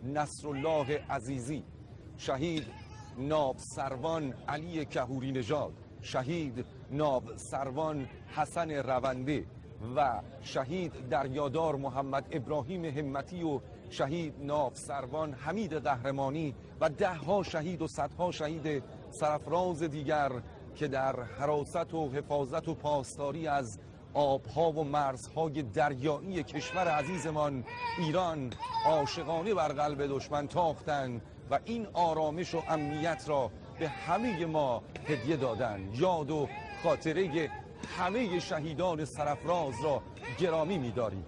نصرالله عزیزی، شهید ناب سروان علی کهوری نژاد، شهید ناب سروان حسن رونده و شهید دریادار محمد ابراهیم همتی و شهید ناب سروان حمید قهرمانی و دهها شهید و صدها شهید سرفراز دیگر که در حراست و حفاظت و پاسداری از آبها و مرزهای دریایی کشور عزیزمان ایران عاشقانه بر قلب دشمن تاختند و این آرامش و امنیت را به همه ما هدیه دادند. یاد و خاطره همه شهیدان سرفراز را گرامی می‌داریم.